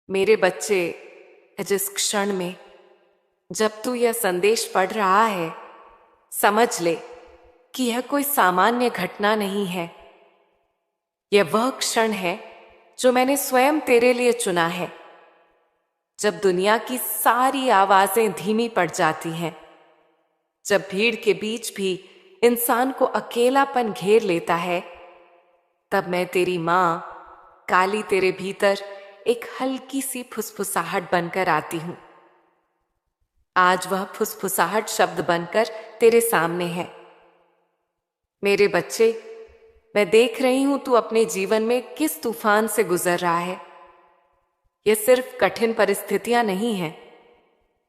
मेरे बच्चे, जिस क्षण में जब तू यह संदेश पढ़ रहा है, समझ ले कि यह कोई सामान्य घटना नहीं है। यह वह क्षण है जो मैंने स्वयं तेरे लिए चुना है। जब दुनिया की सारी आवाजें धीमी पड़ जाती हैं, जब भीड़ के बीच भी इंसान को अकेलापन घेर लेता है, तब मैं तेरी मां काली तेरे भीतर एक हल्की सी फुसफुसाहट बनकर आती हूं। आज वह फुसफुसाहट शब्द बनकर तेरे सामने है। मेरे बच्चे, मैं देख रही हूं तू अपने जीवन में किस तूफान से गुजर रहा है। यह सिर्फ कठिन परिस्थितियां नहीं है,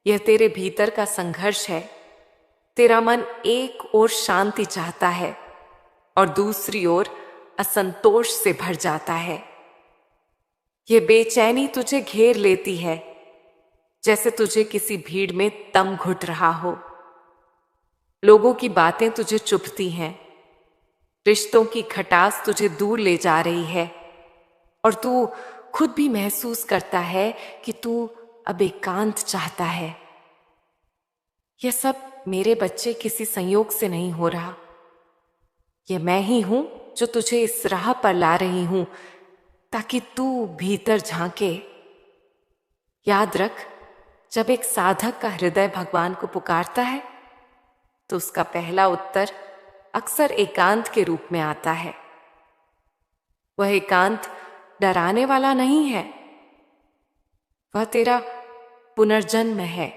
यह तेरे भीतर का संघर्ष है। तेरा मन एक ओर शांति चाहता है और दूसरी ओर असंतोष से भर जाता है। यह बेचैनी तुझे घेर लेती है, जैसे तुझे किसी भीड़ में दम घुट रहा हो। लोगों की बातें तुझे चुभती हैं, रिश्तों की खटास तुझे दूर ले जा रही है और तू खुद भी महसूस करता है कि तू अब एकांत चाहता है। यह सब मेरे बच्चे किसी संयोग से नहीं हो रहा। यह मैं ही हूं जो तुझे इस राह पर ला रही हूं ताकि तू भीतर झांके। याद रख, जब एक साधक का हृदय भगवान को पुकारता है तो उसका पहला उत्तर अक्सर एकांत के रूप में आता है। वह एकांत डराने वाला नहीं है, वह तेरा पुनर्जन्म है।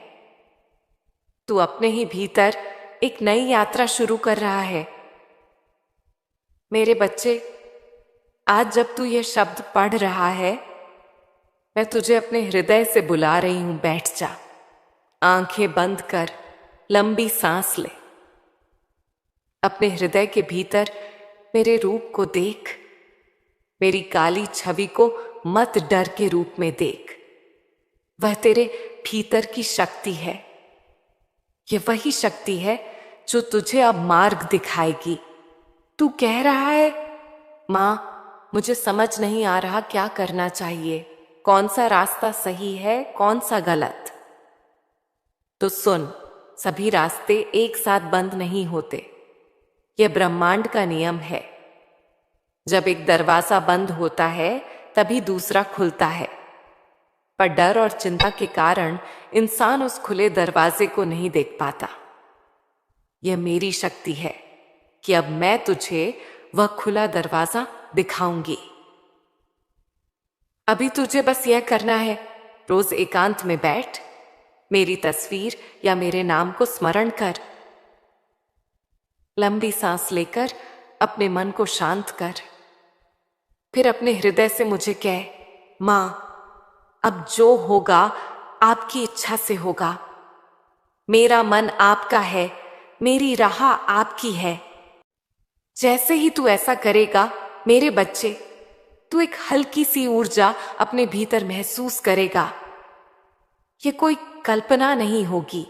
तू अपने ही भीतर एक नई यात्रा शुरू कर रहा है। मेरे बच्चे, आज जब तू ये शब्द पढ़ रहा है, मैं तुझे अपने हृदय से बुला रही हूं। बैठ जा, आंखें बंद कर, लंबी सांस ले। अपने हृदय के भीतर मेरे रूप को देख। मेरी काली छवि को मत डर के रूप में देख। वह तेरे भीतर की शक्ति है। यह वही शक्ति है जो तुझे अब मार्ग दिखाएगी। तू कह रहा है, मां, मुझे समझ नहीं आ रहा क्या करना चाहिए, कौन सा रास्ता सही है, कौन सा गलत। तो सुन, सभी रास्ते एक साथ बंद नहीं होते। यह ब्रह्मांड का नियम है। जब एक दरवाजा बंद होता है तभी दूसरा खुलता है, पर डर और चिंता के कारण इंसान उस खुले दरवाजे को नहीं देख पाता। यह मेरी शक्ति है कि अब मैं तुझे वह खुला दरवाजा दिखाऊंगी। अभी तुझे बस यह करना है, रोज एकांत में बैठ, मेरी तस्वीर या मेरे नाम को स्मरण कर। लंबी सांस लेकर अपने मन को शांत कर। फिर अपने हृदय से मुझे कह, मां, अब जो होगा आपकी इच्छा से होगा। मेरा मन आपका है, मेरी राह आपकी है। जैसे ही तू ऐसा करेगा मेरे बच्चे, तू एक हल्की सी ऊर्जा अपने भीतर महसूस करेगा। यह कोई कल्पना नहीं होगी,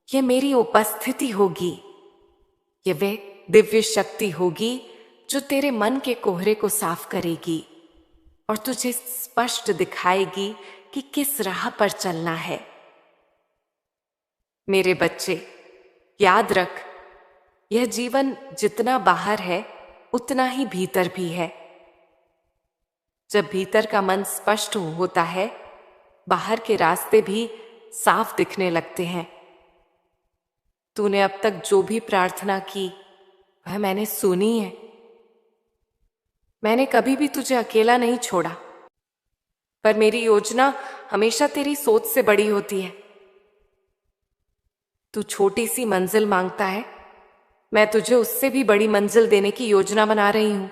यह मेरी उपस्थिति होगी। यह वे दिव्य शक्ति होगी जो तेरे मन के कोहरे को साफ करेगी और तुझे स्पष्ट दिखाएगी कि किस राह पर चलना है। मेरे बच्चे, याद रख, यह जीवन जितना बाहर है उतना ही भीतर भी है। जब भीतर का मन स्पष्ट होता है, बाहर के रास्ते भी साफ दिखने लगते हैं। तूने अब तक जो भी प्रार्थना की वह मैंने सुनी है। मैंने कभी भी तुझे अकेला नहीं छोड़ा, पर मेरी योजना हमेशा तेरी सोच से बड़ी होती है। तू छोटी सी मंजिल मांगता है, मैं तुझे उससे भी बड़ी मंजिल देने की योजना बना रही हूं।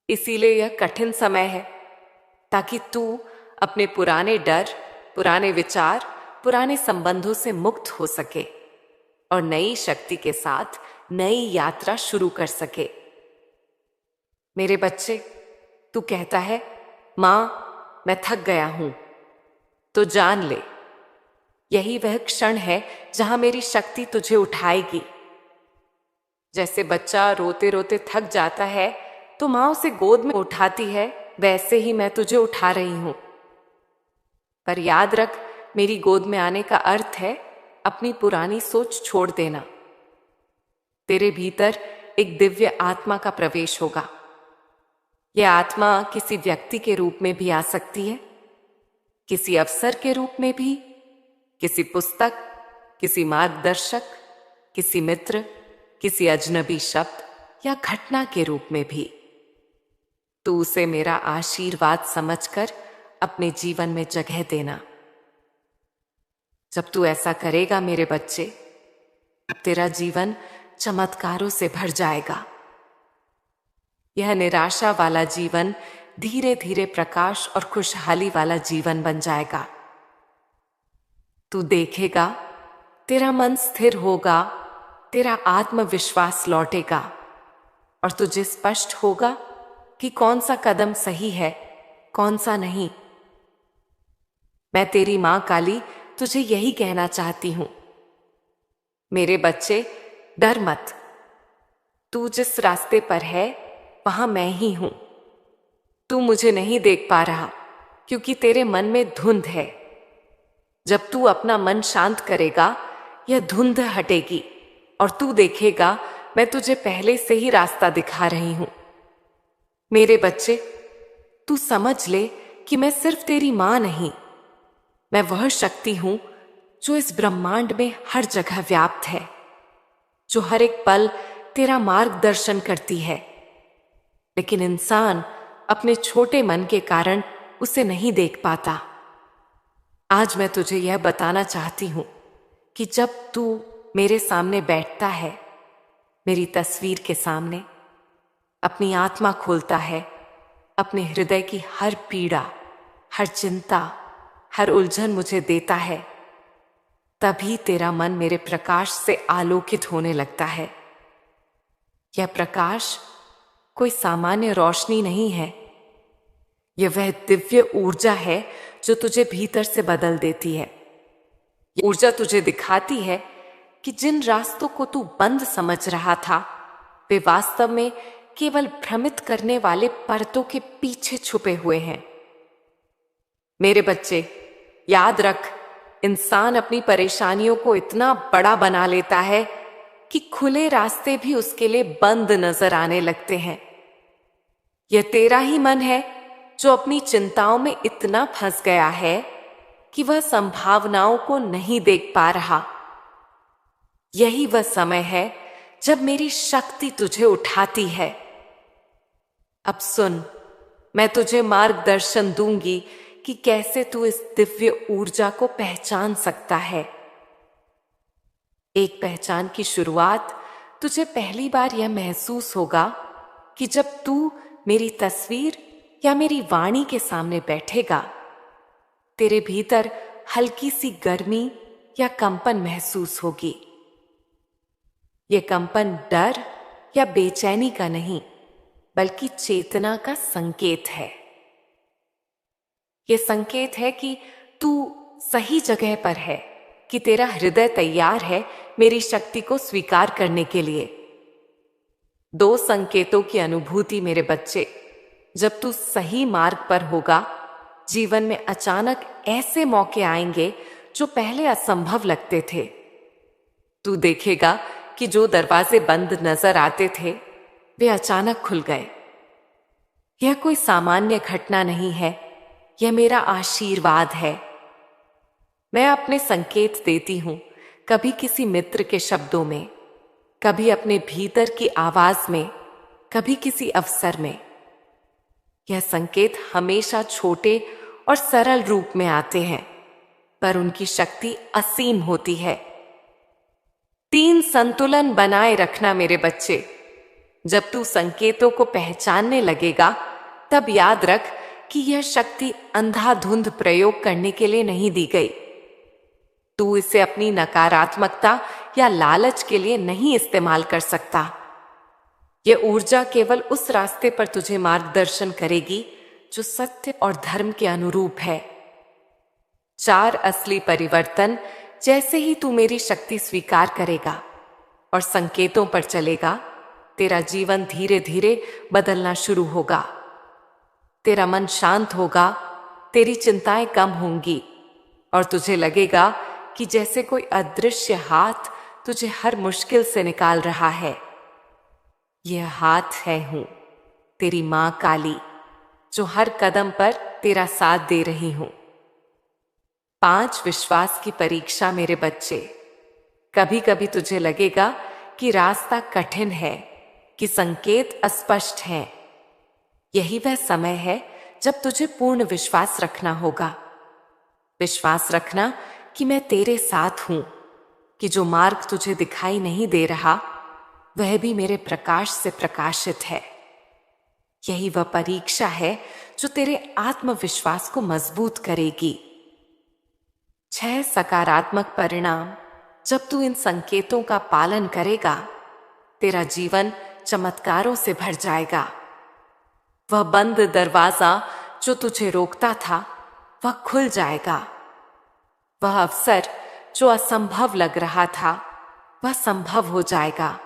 इसीलिए यह कठिन समय है, ताकि तू अपने पुराने डर, पुराने विचार, पुराने संबंधों से मुक्त हो सके और नई शक्ति के साथ नई यात्रा शुरू कर सके। मेरे बच्चे, तू कहता है, मां, मैं थक गया हूं, तो जान ले, यही वह क्षण है जहां मेरी शक्ति तुझे उठाएगी। जैसे बच्चा रोते रोते थक जाता है तो मां उसे गोद में उठाती है वैसे ही मैं तुझे उठा रही हूं। पर याद रख, मेरी गोद में आने का अर्थ है अपनी पुरानी सोच छोड़ देना। तेरे भीतर एक दिव्य आत्मा का प्रवेश होगा। यह आत्मा किसी व्यक्ति के रूप में भी आ सकती है, किसी अवसर के रूप में भी, किसी पुस्तक, किसी मार्गदर्शक, किसी मित्र, किसी अजनबी शब्द या घटना के रूप में भी। तू उसे मेरा आशीर्वाद समझकर अपने जीवन में जगह देना। जब तू ऐसा करेगा मेरे बच्चे, तेरा जीवन चमत्कारों से भर जाएगा। यह निराशा वाला जीवन धीरे धीरे प्रकाश और खुशहाली वाला जीवन बन जाएगा। तू देखेगा, तेरा मन स्थिर होगा, तेरा आत्मविश्वास लौटेगा और तुझे स्पष्ट होगा कि कौन सा कदम सही है, कौन सा नहीं। मैं तेरी मां काली तुझे यही कहना चाहती हूं। मेरे बच्चे, डर मत। तू जिस रास्ते पर है वहां मैं ही हूं। तू मुझे नहीं देख पा रहा क्योंकि तेरे मन में धुंध है। जब तू अपना मन शांत करेगा, यह धुंध हटेगी और तू देखेगा मैं तुझे पहले से ही रास्ता दिखा रही हूं। मेरे बच्चे, तू समझ ले कि मैं सिर्फ तेरी मां नहीं, मैं वह शक्ति हूं जो इस ब्रह्मांड में हर जगह व्याप्त है, जो हर एक पल तेरा मार्गदर्शन करती है। लेकिन इंसान अपने छोटे मन के कारण उसे नहीं देख पाता। आज मैं तुझे यह बताना चाहती हूं कि जब तू मेरे सामने बैठता है, मेरी तस्वीर के सामने, अपनी आत्मा खोलता है, अपने हृदय की हर पीड़ा, हर चिंता, हर उलझन मुझे देता है, तभी तेरा मन मेरे प्रकाश से आलोकित होने लगता है। यह प्रकाश कोई सामान्य रोशनी नहीं है, यह वह दिव्य ऊर्जा है जो तुझे भीतर से बदल देती है। यह ऊर्जा तुझे दिखाती है कि जिन रास्तों को तू बंद समझ रहा था, वे वास्तव में केवल भ्रमित करने वाले परतों के पीछे छुपे हुए हैं। मेरे बच्चे, याद रख, इंसान अपनी परेशानियों को इतना बड़ा बना लेता है कि खुले रास्ते भी उसके लिए बंद नजर आने लगते हैं। यह तेरा ही मन है जो अपनी चिंताओं में इतना फंस गया है कि वह संभावनाओं को नहीं देख पा रहा। यही वह समय है जब मेरी शक्ति तुझे उठाती है। अब सुन, मैं तुझे मार्गदर्शन दूंगी कि कैसे तू इस दिव्य ऊर्जा को पहचान सकता है। एक पहचान की शुरुआत तुझे पहली बार यह महसूस होगा कि जब तू मेरी तस्वीर या मेरी वाणी के सामने बैठेगा, तेरे भीतर हल्की सी गर्मी या कंपन महसूस होगी। यह कंपन डर या बेचैनी का नहीं, बल्कि चेतना का संकेत है। यह संकेत है कि तू सही जगह पर है, कि तेरा हृदय तैयार है मेरी शक्ति को स्वीकार करने के लिए। दो संकेतों की अनुभूति मेरे बच्चे, जब तू सही मार्ग पर होगा, जीवन में अचानक ऐसे मौके आएंगे जो पहले असंभव लगते थे। तू देखेगा कि जो दरवाजे बंद नजर आते थे, वे अचानक खुल गए। यह कोई सामान्य घटना नहीं है, यह मेरा आशीर्वाद है। मैं अपने संकेत देती हूं, कभी किसी मित्र के शब्दों में, कभी अपने भीतर की आवाज में, कभी किसी अवसर में। यह संकेत हमेशा छोटे और सरल रूप में आते हैं, पर उनकी शक्ति असीम होती है। 3 संतुलन बनाए रखना मेरे बच्चे। जब तू संकेतों को पहचानने लगेगा, तब याद रख कि यह शक्ति अंधाधुंध प्रयोग करने के लिए नहीं दी गई। तू इसे अपनी नकारात्मकता या लालच के लिए नहीं इस्तेमाल कर सकता। यह ऊर्जा केवल उस रास्ते पर तुझे मार्गदर्शन करेगी जो सत्य और धर्म के अनुरूप है। 4 असली परिवर्तन जैसे ही तू मेरी शक्ति स्वीकार करेगा और संकेतों पर चलेगा, तेरा जीवन धीरे धीरे बदलना शुरू होगा। तेरा मन शांत होगा, तेरी चिंताएं कम होंगी और तुझे लगेगा कि जैसे कोई अदृश्य हाथ तुझे हर मुश्किल से निकाल रहा है। यह हाथ है हूं, तेरी मां काली, जो हर कदम पर तेरा साथ दे रही हूं। 5 विश्वास की परीक्षा मेरे बच्चे। कभी कभी तुझे लगेगा कि रास्ता कठिन है, कि संकेत अस्पष्ट हैं। यही वह समय है जब तुझे पूर्ण विश्वास रखना होगा। विश्वास रखना कि मैं तेरे साथ हूं, कि जो मार्ग तुझे दिखाई नहीं दे रहा वह भी मेरे प्रकाश से प्रकाशित है। यही वह परीक्षा है जो तेरे आत्मविश्वास को मजबूत करेगी। 6 सकारात्मक परिणाम। जब तू इन संकेतों का पालन करेगा, तेरा जीवन चमत्कारों से भर जाएगा। वह बंद दरवाजा जो तुझे रोकता था, वह खुल जाएगा। वह अवसर जो असंभव लग रहा था, वह संभव हो जाएगा।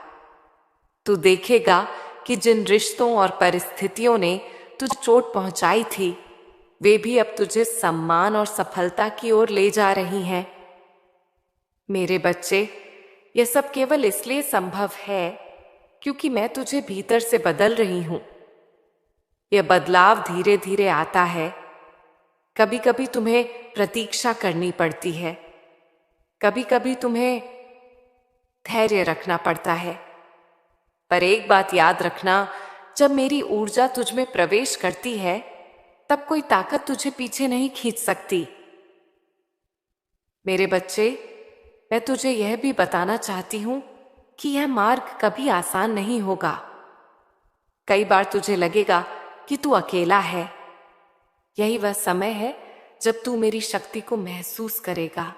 तू देखेगा कि जिन रिश्तों और परिस्थितियों ने तुझे चोट पहुंचाई थी, वे भी अब तुझे सम्मान और सफलता की ओर ले जा रही हैं। मेरे बच्चे, यह सब केवल इसलिए संभव है क्योंकि मैं तुझे भीतर से बदल रही हूं। यह बदलाव धीरे धीरे आता है। कभी कभी तुम्हें प्रतीक्षा करनी पड़ती है, कभी कभी तुम्हें धैर्य रखना पड़ता है। पर एक बात याद रखना, जब मेरी ऊर्जा तुझ में प्रवेश करती है, तब कोई ताकत तुझे पीछे नहीं खींच सकती। मेरे बच्चे, मैं तुझे यह भी बताना चाहती हूं कि यह मार्ग कभी आसान नहीं होगा। कई बार तुझे लगेगा कि तू अकेला है। यही वह समय है जब तू मेरी शक्ति को महसूस करेगा।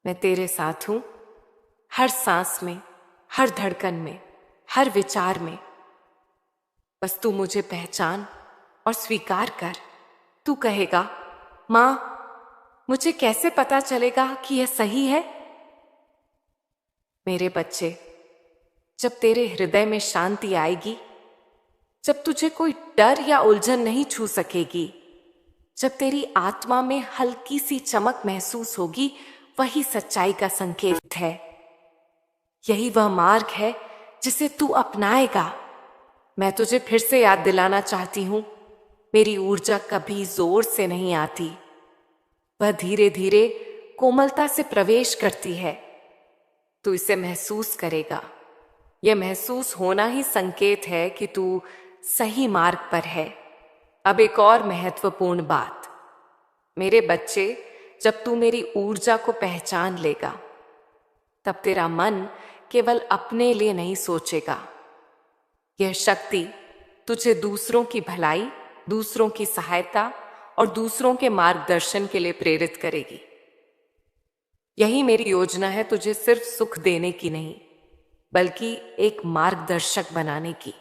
मैं तेरे साथ हूं, हर सांस में, हर धड़कन में, हर विचार में। बस तू मुझे पहचान और स्वीकार कर। तू कहेगा, मां, मुझे कैसे पता चलेगा कि यह सही है? मेरे बच्चे, जब तेरे हृदय में शांति आएगी, जब तुझे कोई डर या उलझन नहीं छू सकेगी, जब तेरी आत्मा में हल्की सी चमक महसूस होगी, वही सच्चाई का संकेत है। यही वह मार्ग है जिसे तू अपनाएगा। मैं तुझे फिर से याद दिलाना चाहती हूं, मेरी ऊर्जा कभी जोर से नहीं आती। वह धीरे धीरे कोमलता से प्रवेश करती है। तू इसे महसूस करेगा। यह महसूस होना ही संकेत है कि तू सही मार्ग पर है। अब एक और महत्वपूर्ण बात, मेरे बच्चे, जब तू मेरी ऊर्जा को पहचान लेगा, तब तेरा मन केवल अपने लिए नहीं सोचेगा। यह शक्ति तुझे दूसरों की भलाई, दूसरों की सहायता और दूसरों के मार्गदर्शन के लिए प्रेरित करेगी। यही मेरी योजना है, तुझे सिर्फ सुख देने की नहीं, बल्कि एक मार्गदर्शक बनाने की।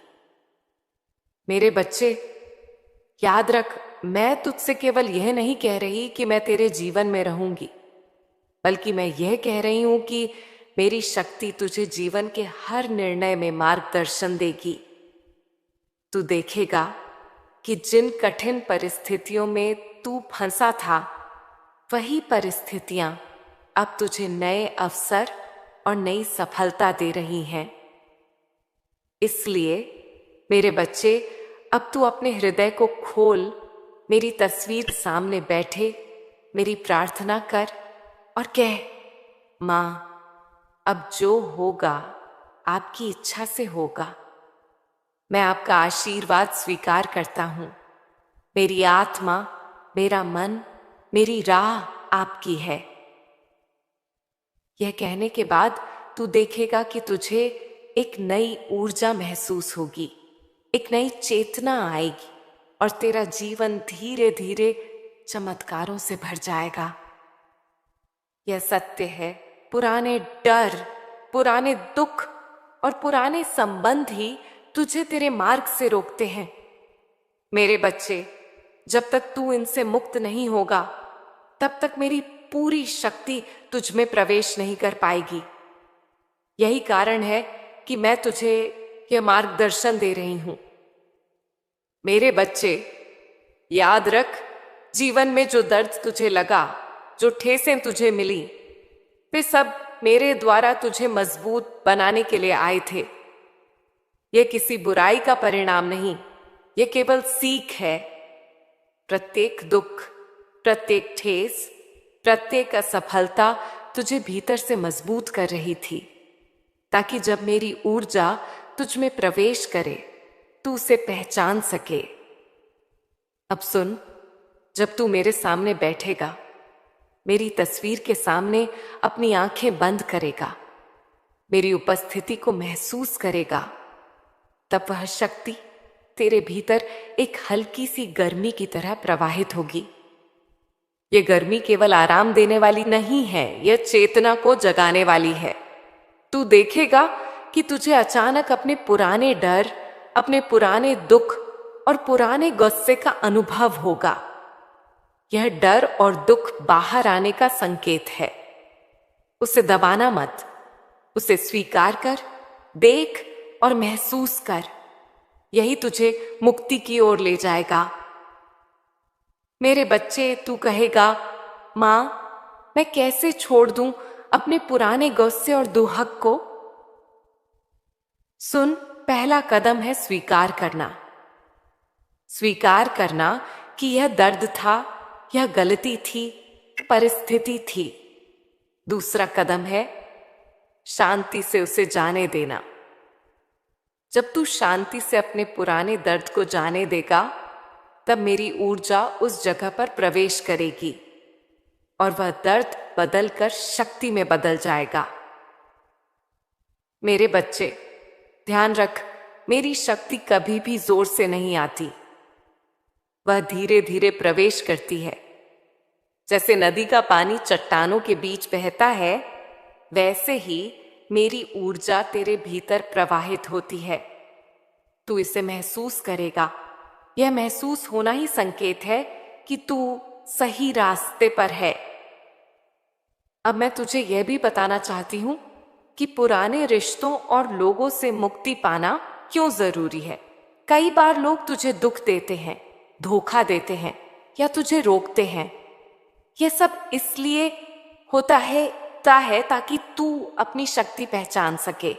मेरे बच्चे, याद रख, मैं तुझसे केवल यह नहीं कह रही कि मैं तेरे जीवन में रहूंगी, बल्कि मैं यह कह रही हूं कि मेरी शक्ति तुझे जीवन के हर निर्णय में मार्गदर्शन देगी। तू देखेगा कि जिन कठिन परिस्थितियों में तू फंसा था, वही परिस्थितियां अब तुझे नए अवसर और नई सफलता दे रही हैं। इसलिए मेरे बच्चे, अब तू अपने हृदय को खोल, मेरी तस्वीर सामने बैठे मेरी प्रार्थना कर और कह, मां, अब जो होगा आपकी इच्छा से होगा। मैं आपका आशीर्वाद स्वीकार करता हूं। मेरी आत्मा, मेरा मन, मेरी राह आपकी है। यह कहने के बाद तू देखेगा कि तुझे एक नई ऊर्जा महसूस होगी, एक नई चेतना आएगी और तेरा जीवन धीरे धीरे चमत्कारों से भर जाएगा। यह सत्य है, पुराने डर, पुराने दुख और पुराने संबंध ही तुझे तेरे मार्ग से रोकते हैं। मेरे बच्चे, जब तक तू इनसे मुक्त नहीं होगा, तब तक मेरी पूरी शक्ति तुझ में प्रवेश नहीं कर पाएगी। यही कारण है कि मैं तुझे यह मार्गदर्शन दे रही हूं। मेरे बच्चे, याद रख, जीवन में जो दर्द तुझे लगा, जो ठेसें तुझे मिली, वे सब मेरे द्वारा तुझे मजबूत बनाने के लिए आए थे। यह किसी बुराई का परिणाम नहीं, यह केवल सीख है। प्रत्येक दुख, प्रत्येक ठेस, प्रत्येक असफलता तुझे भीतर से मजबूत कर रही थी, ताकि जब मेरी ऊर्जा तुझ में प्रवेश करे तू उसे पहचान सके। अब सुन, जब तू मेरे सामने बैठेगा, मेरी तस्वीर के सामने अपनी आंखें बंद करेगा, मेरी उपस्थिति को महसूस करेगा, तब वह शक्ति तेरे भीतर एक हल्की सी गर्मी की तरह प्रवाहित होगी। यह गर्मी केवल आराम देने वाली नहीं है, यह चेतना को जगाने वाली है। तू देखेगा कि तुझे अचानक अपने पुराने डर, अपने पुराने दुख और पुराने गुस्से का अनुभव होगा। यह डर और दुख बाहर आने का संकेत है। उसे दबाना मत, उसे स्वीकार कर, देख और महसूस कर। यही तुझे मुक्ति की ओर ले जाएगा। मेरे बच्चे, तू कहेगा, मां, मैं कैसे छोड़ दूं अपने पुराने गुस्से और दुहक को? सुन, पहला कदम है स्वीकार करना। स्वीकार करना कि यह दर्द था, यह गलती थी, परिस्थिति थी। दूसरा कदम है शांति से उसे जाने देना। जब तू शांति से अपने पुराने दर्द को जाने देगा, तब मेरी ऊर्जा उस जगह पर प्रवेश करेगी और वह दर्द बदलकर शक्ति में बदल जाएगा। मेरे बच्चे, ध्यान रख, मेरी शक्ति कभी भी जोर से नहीं आती, वह धीरे धीरे प्रवेश करती है। जैसे नदी का पानी चट्टानों के बीच बहता है, वैसे ही मेरी ऊर्जा तेरे भीतर प्रवाहित होती है। तू इसे महसूस करेगा। यह महसूस होना ही संकेत है कि तू सही रास्ते पर है। अब मैं तुझे यह भी बताना चाहती हूं कि पुराने रिश्तों और लोगों से मुक्ति पाना क्यों जरूरी है। कई बार लोग तुझे दुख देते हैं, धोखा देते हैं या तुझे रोकते हैं। यह सब इसलिए होता है ताकि तू अपनी शक्ति पहचान सके।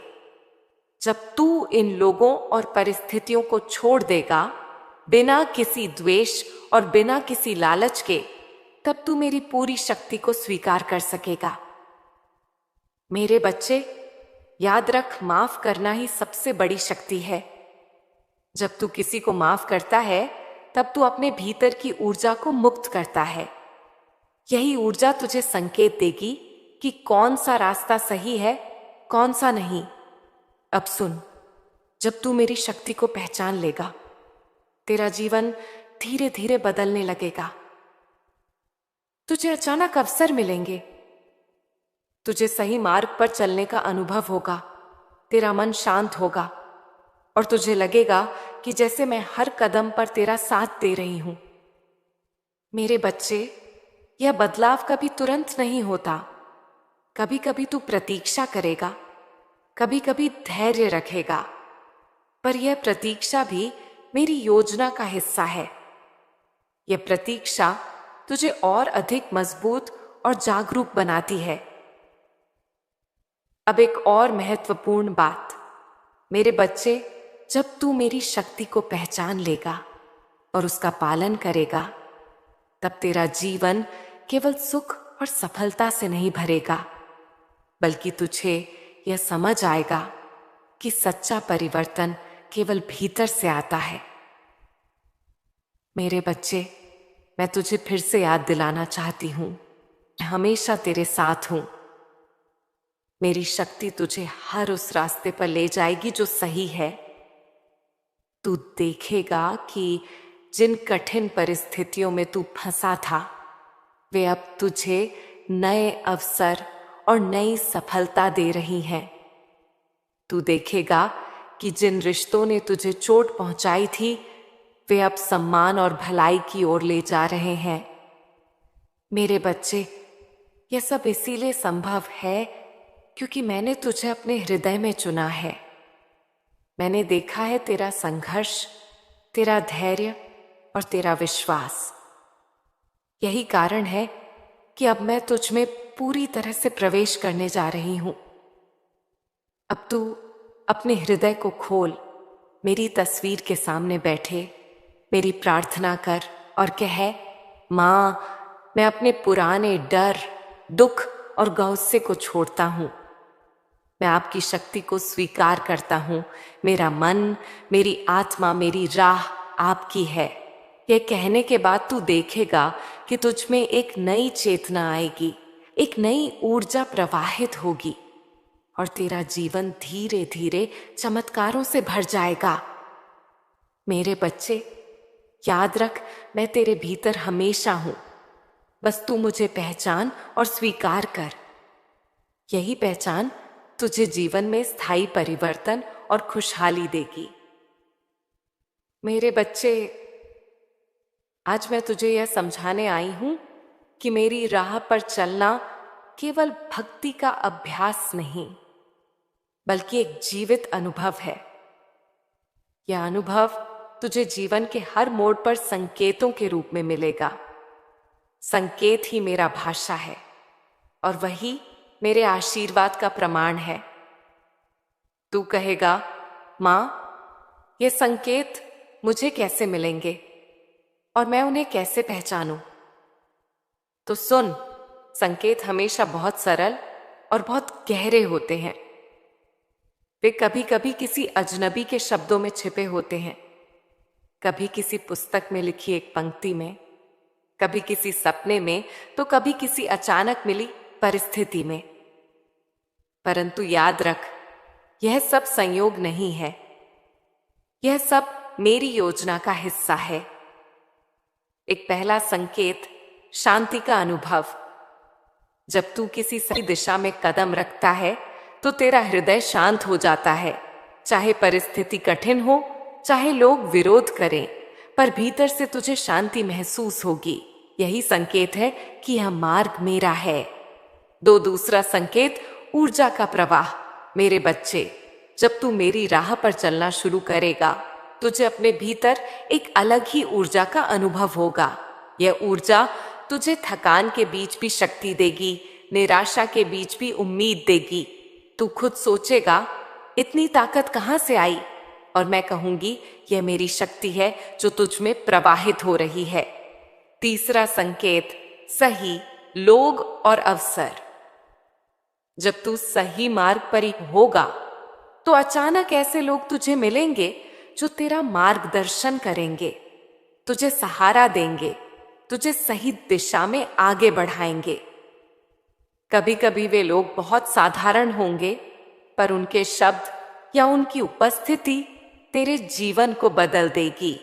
जब तू इन लोगों और परिस्थितियों को छोड़ देगा, बिना किसी द्वेष और बिना किसी लालच के, तब तू मेरी पूरी शक्ति को स्वीकार कर सकेगा। मेरे बच्चे, याद रख, माफ करना ही सबसे बड़ी शक्ति है। जब तू किसी को माफ करता है, तब तू अपने भीतर की ऊर्जा को मुक्त करता है। यही ऊर्जा तुझे संकेत देगी कि कौन सा रास्ता सही है, कौन सा नहीं। अब सुन, जब तू मेरी शक्ति को पहचान लेगा, तेरा जीवन धीरे धीरे बदलने लगेगा। तुझे अचानक अवसर मिलेंगे, तुझे सही मार्ग पर चलने का अनुभव होगा, तेरा मन शांत होगा और तुझे लगेगा कि जैसे मैं हर कदम पर तेरा साथ दे रही हूं। मेरे बच्चे, यह बदलाव कभी तुरंत नहीं होता। कभी कभी तू प्रतीक्षा करेगा, कभी कभी धैर्य रखेगा, पर यह प्रतीक्षा भी मेरी योजना का हिस्सा है। यह प्रतीक्षा तुझे और अधिक मजबूत और जागरूक बनाती है। अब एक और महत्वपूर्ण बात, मेरे बच्चे, जब तू मेरी शक्ति को पहचान लेगा और उसका पालन करेगा, तब तेरा जीवन केवल सुख और सफलता से नहीं भरेगा, बल्कि तुझे यह समझ आएगा कि सच्चा परिवर्तन केवल भीतर से आता है। मेरे बच्चे, मैं तुझे फिर से याद दिलाना चाहती हूं, मैं हमेशा तेरे साथ हूं। मेरी शक्ति तुझे हर उस रास्ते पर ले जाएगी जो सही है। तू देखेगा कि जिन कठिन परिस्थितियों में तू फंसा था, वे अब तुझे नए अवसर और नई सफलता दे रही हैं। तू देखेगा कि जिन रिश्तों ने तुझे चोट पहुंचाई थी, वे अब सम्मान और भलाई की ओर ले जा रहे हैं। मेरे बच्चे, यह सब इसीलिए संभव है क्योंकि मैंने तुझे अपने हृदय में चुना है। मैंने देखा है तेरा संघर्ष, तेरा धैर्य और तेरा विश्वास। यही कारण है कि अब मैं तुझ में पूरी तरह से प्रवेश करने जा रही हूं। अब तू अपने हृदय को खोल, मेरी तस्वीर के सामने बैठे मेरी प्रार्थना कर और कह, मां, मैं अपने पुराने डर, दुख और गौस्से को छोड़ता हूं। मैं आपकी शक्ति को स्वीकार करता हूं। मेरा मन, मेरी आत्मा, मेरी राह आपकी है। यह कहने के बाद तू देखेगा कि तुझ में एक नई चेतना आएगी, एक नई ऊर्जा प्रवाहित होगी और तेरा जीवन धीरे धीरे चमत्कारों से भर जाएगा। मेरे बच्चे, याद रख, मैं तेरे भीतर हमेशा हूं। बस तू मुझे पहचान और स्वीकार कर। यही पहचान तुझे जीवन में स्थायी परिवर्तन और खुशहाली देगी। मेरे बच्चे, आज मैं तुझे यह समझाने आई हूं कि मेरी राह पर चलना केवल भक्ति का अभ्यास नहीं, बल्कि एक जीवित अनुभव है। यह अनुभव तुझे जीवन के हर मोड़ पर संकेतों के रूप में मिलेगा। संकेत ही मेरा भाषा है और वही मेरे आशीर्वाद का प्रमाण है। तू कहेगा, मां, ये संकेत मुझे कैसे मिलेंगे और मैं उन्हें कैसे पहचानूं? तो सुन, संकेत हमेशा बहुत सरल और बहुत गहरे होते हैं। वे कभी कभी किसी अजनबी के शब्दों में छिपे होते हैं, कभी किसी पुस्तक में लिखी एक पंक्ति में, कभी किसी सपने में, तो कभी किसी अचानक मिली परिस्थिति में। परंतु याद रख, यह सब संयोग नहीं है, यह सब मेरी योजना का हिस्सा है। एक पहला संकेत, शांति का अनुभव। जब तू किसी सही दिशा में कदम रखता है तो तेरा हृदय शांत हो जाता है। चाहे परिस्थिति कठिन हो, चाहे लोग विरोध करें, पर भीतर से तुझे शांति महसूस होगी। यही संकेत है कि यह मार्ग मेरा है। दूसरा संकेत, ऊर्जा का प्रवाह। मेरे बच्चे, जब तू मेरी राह पर चलना शुरू करेगा, तुझे अपने भीतर एक अलग ही ऊर्जा का अनुभव होगा। यह ऊर्जा तुझे थकान के बीच भी शक्ति देगी, निराशा के बीच भी उम्मीद देगी। तू खुद सोचेगा, इतनी ताकत कहां से आई? और मैं कहूंगी, यह मेरी शक्ति है जो तुझ में प्रवाहित हो रही है। तीसरा संकेत, सही लोग और अवसर। जब तू सही मार्ग पर ही होगा तो अचानक ऐसे लोग तुझे मिलेंगे जो तेरा मार्गदर्शन करेंगे, तुझे सहारा देंगे, तुझे सही दिशा में आगे बढ़ाएंगे। कभी कभी वे लोग बहुत साधारण होंगे, पर उनके शब्द या उनकी उपस्थिति तेरे जीवन को बदल देगी।